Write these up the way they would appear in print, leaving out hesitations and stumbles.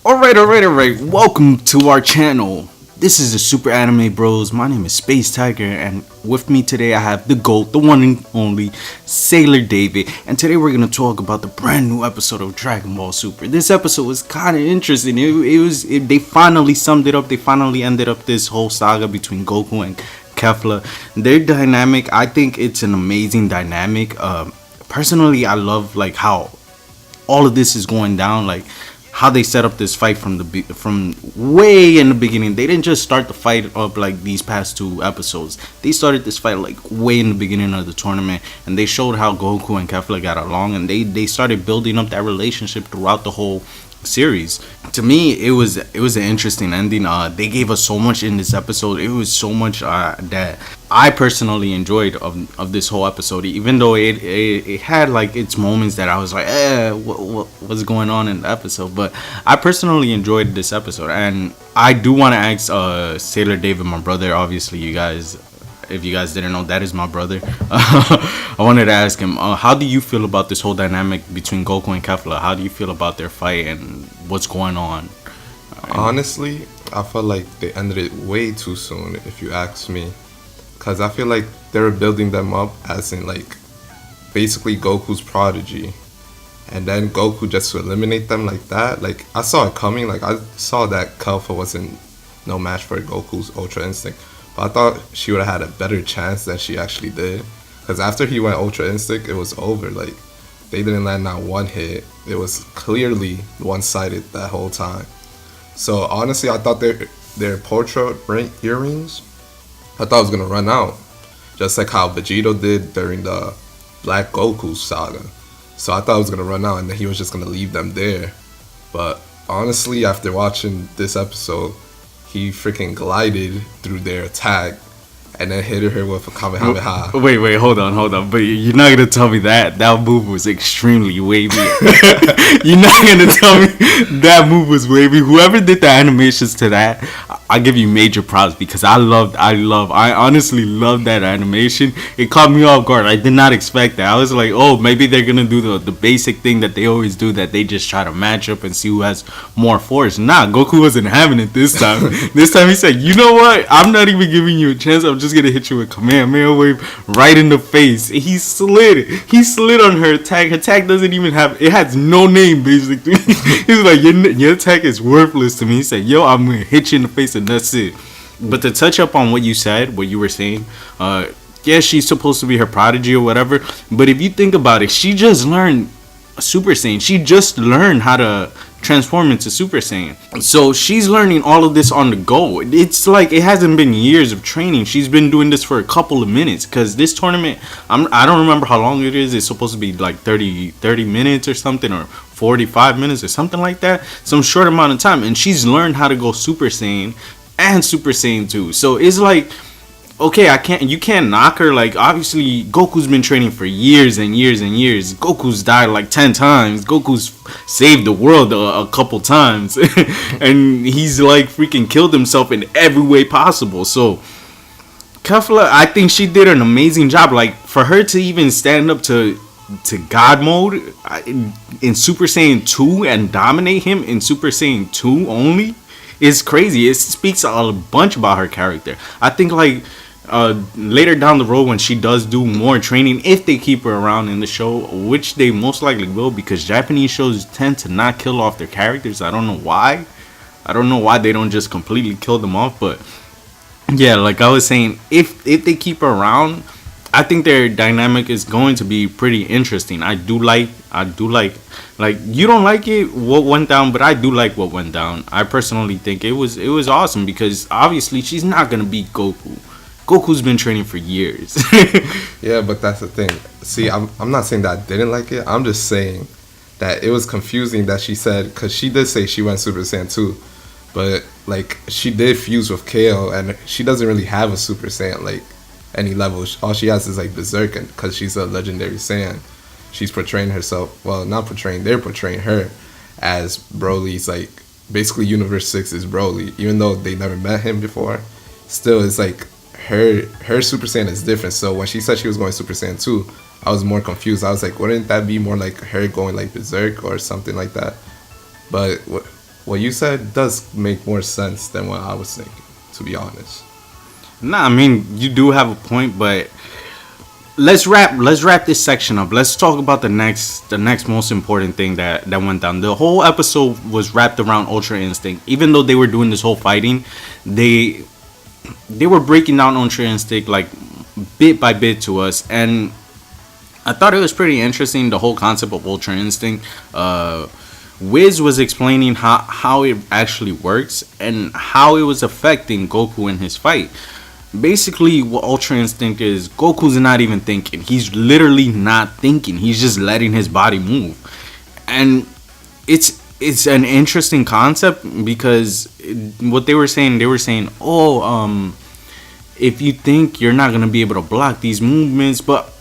Alright. Welcome to our channel. This is the Super Anime Bros. My name is Space Tiger, and with me today I have the GOAT, the one and only Sailor David. And today we're gonna talk about the brand new episode of Dragon Ball Super. This episode was kind of interesting. They finally summed it up. They finally ended up this whole saga between Goku and Kefla. Their dynamic, I think it's an amazing dynamic. Personally, I love like how all of this is going down, like how they set up this fight from way in the beginning. They didn't just start the fight up like these past two episodes. They started this fight like way in the beginning of the tournament, and they showed how Goku and Kefla got along, and they started building up that relationship throughout the whole series. To me, it was an interesting ending. They gave us so much in this episode. It was so much that I personally enjoyed of this whole episode, even though it had like its moments that I was like, what's going on in the episode. But I personally enjoyed this episode, and I do want to ask Sailor David, my brother. Obviously, if you guys didn't know, that is my brother. I wanted to ask him, how do you feel about this whole dynamic between Goku and Kefla? How do you feel about their fight and what's going on? Honestly, I felt like they ended it way too soon, if you ask me. Because I feel like they were building them up as in, like, basically Goku's prodigy. And then Goku just to eliminate them like that. Like, I saw it coming. Like, I saw that Kefla wasn't no match for Goku's Ultra Instinct. But I thought she would have had a better chance than she actually did. Because after he went Ultra Instinct, it was over. Like, they didn't land not one hit. It was clearly one-sided that whole time. So, honestly, I thought their portrait earrings, I thought it was going to run out. Just like how Vegito did during the Black Goku saga. So, I thought it was going to run out and then he was just going to leave them there. But, honestly, after watching this episode, he freaking glided through their attack and then hit her with a Kamehameha. Wait, hold on. But you're not going to tell me that move was extremely wavy. You're not going to tell me that move was wavy. Whoever did the animations to that, I give you major props, because I honestly love that animation. It caught me off guard. I did not expect that. I was like, oh, maybe they're going to do the basic thing that they always do, that they just try to match up and see who has more force. Nah, Goku wasn't having it this time. This time he said, you know what? I'm not even giving you a chance. I'm just gonna hit you with Kamehameha wave right in the face. He slid on her attack. Her attack doesn't even have, it has no name basically. He was like, your attack is worthless to me. He said, yo, I'm gonna hit you in the face and that's it. But to touch up on what you were saying, yeah, she's supposed to be her prodigy or whatever, but if you think about it, she just learned Super Saiyan. She just learned how to transform into Super Saiyan. So she's learning all of this on the go. It's like it hasn't been years of training. She's been doing this for a couple of minutes, because this tournament, I don't remember how long it is. It's supposed to be like 30 minutes or something, or 45 minutes or something like that. Some short amount of time. And she's learned how to go Super Saiyan and Super Saiyan 2. So it's like, okay, you can't knock her. Like, obviously Goku's been training for years and years and years. Goku's died like 10 times. Goku's saved the world a couple times. And he's like freaking killed himself in every way possible. So Kefla, I think she did an amazing job. Like, for her to even stand up to God mode in Super Saiyan 2 and dominate him in Super Saiyan 2 only is crazy. It speaks a bunch about her character. I think like later down the road, when she does do more training, if they keep her around in the show, which they most likely will, because Japanese shows tend to not kill off their characters. I don't know why they don't just completely kill them off. But yeah, like I was saying, if they keep her around, I think their dynamic is going to be pretty interesting. I do like you don't like it what went down, but I do like what went down. I personally think it was awesome, because obviously she's not gonna beat Goku. Goku's been training for years. Yeah, but that's the thing. See, I'm not saying that I didn't like it. I'm just saying that it was confusing that she said, because she did say she went Super Saiyan 2, but like she did fuse with KO, and she doesn't really have a Super Saiyan like any level. All she has is like Berserk, because she's a legendary Saiyan. She's portraying herself, well, not portraying, they're portraying her as Broly's, like, basically Universe 6 is Broly, even though they never met him before. Still, it's like her Super Saiyan is different. So when she said she was going Super Saiyan 2, I was more confused. I was like, wouldn't that be more like her going like Berserk or something like that? But what you said does make more sense than what I was thinking, to be honest. Nah, I mean you do have a point, but let's wrap this section up. Let's talk about the next most important thing that went down. The whole episode was wrapped around Ultra Instinct. Even though they were doing this whole fighting, they were breaking down Ultra Instinct like bit by bit to us, and I thought it was pretty interesting, the whole concept of Ultra Instinct. Wiz was explaining how it actually works and how it was affecting Goku in his fight. Basically, what Ultra Instinct is, Goku's not even thinking. He's literally not thinking. He's just letting his body move. And it's an interesting concept because what they were saying, oh, if you think you're not going to be able to block these movements, but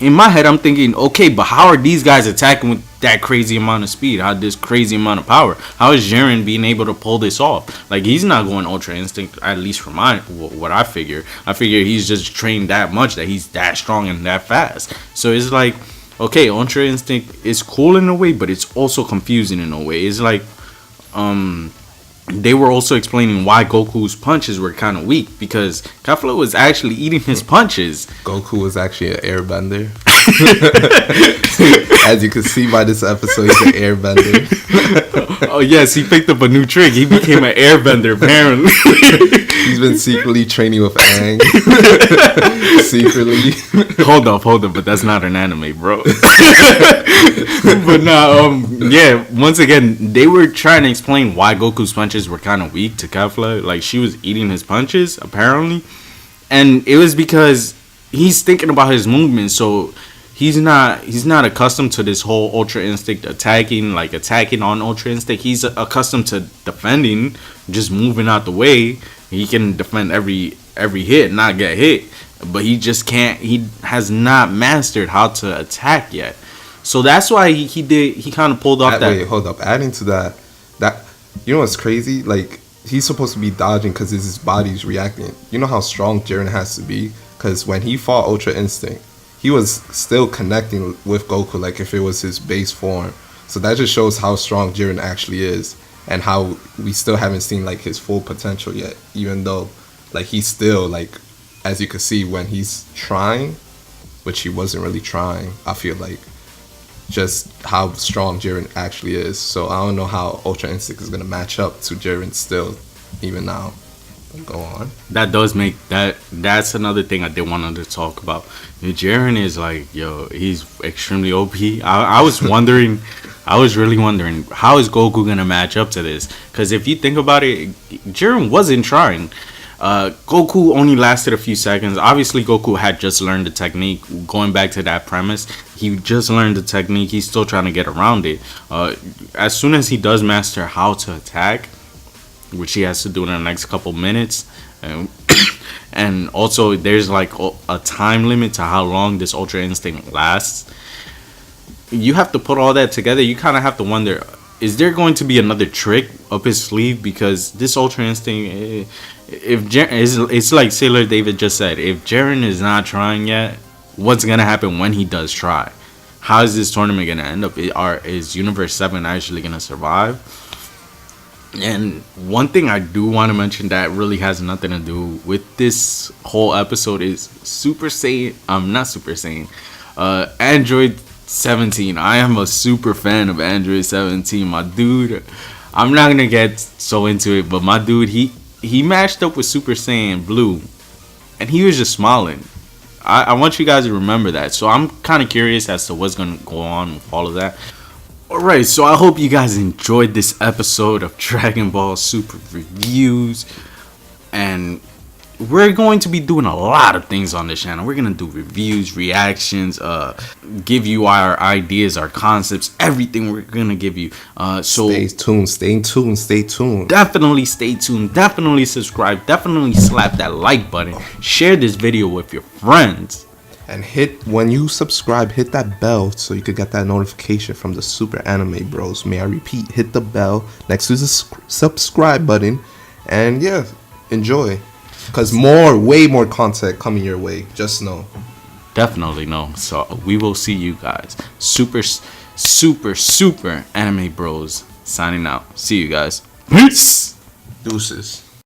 in my head, I'm thinking, okay, but how are these guys attacking with that crazy amount of speed? How this crazy amount of power? How is Jiren being able to pull this off? Like, he's not going Ultra Instinct, at least for what I figure. I figure he's just trained that much that he's that strong and that fast. So it's like, okay, Ultra Instinct is cool in a way, but it's also confusing in a way. It's like, they were also explaining why Goku's punches were kind of weak because Kefla was actually eating his punches. Goku was actually an airbender. As you can see by this episode, he's an airbender. Oh yes, he picked up a new trick. He became an airbender apparently. He's been secretly training with Aang. Secretly. Hold up, but that's not an anime, bro. But now, yeah, once again, they were trying to explain why Goku's punches were kind of weak to Kefla. Like, she was eating his punches, apparently. And it was because he's thinking about his movement, so he's not accustomed to this whole Ultra Instinct attacking on Ultra Instinct. He's accustomed to defending, just moving out the way. He can defend every hit, not get hit, but he just can't. He has not mastered how to attack yet. So that's why he kind of pulled off that. Wait, hold up. Adding to that, you know what's crazy? Like, he's supposed to be dodging because his body's reacting. You know how strong Jiren has to be? Because when he fought Ultra Instinct, he was still connecting with Goku like if it was his base form. So that just shows how strong Jiren actually is and how we still haven't seen like his full potential yet. Even though like he's still like, as you can see when he's trying, which he wasn't really trying, I feel like, just how strong Jiren actually is. So I don't know how Ultra Instinct is going to match up to Jiren still, even now. Go on. That does make that's another thing I did want to talk about. Jiren is like, yo, he's extremely OP. I was really wondering how is Goku gonna match up to this? Because if you think about it, Jiren wasn't trying. Goku only lasted a few seconds. Obviously, Goku had just learned the technique. Going back to that premise, he just learned the technique. He's still trying to get around it. As soon as he does master how to attack, which he has to do in the next couple minutes, and also there's like a time limit to how long this Ultra Instinct lasts. You have to put all that together. You kind of have to wonder, is there going to be another trick up his sleeve? Because this Ultra Instinct, it's like Sailor David just said, if Jiren is not trying yet, what's gonna happen when he does try? How is this tournament gonna end up? Is Universe 7 actually gonna survive? And one thing I do want to mention that really has nothing to do with this whole episode is Super Saiyan. Not Super Saiyan. Android 17. I am a super fan of Android 17. My dude, I'm not gonna get so into it, but my dude, he matched up with Super Saiyan Blue, and he was just smiling. I want you guys to remember that. So I'm kind of curious as to what's gonna go on with all of that. Alright, so I hope you guys enjoyed this episode of Dragon Ball Super Reviews. And we're going to be doing a lot of things on this channel. We're going to do reviews, reactions, give you our ideas, our concepts, everything we're going to give you. So stay tuned. Definitely stay tuned. Definitely subscribe. Definitely slap that like button. Share this video with your friends. And when you subscribe, hit that bell so you could get that notification from the Super Anime Bros. May I repeat, hit the bell next to the subscribe button. And yeah, enjoy. Because way more content coming your way. Just know. Definitely know. So we will see you guys. Super Anime Bros. signing out. See you guys. Peace. Deuces.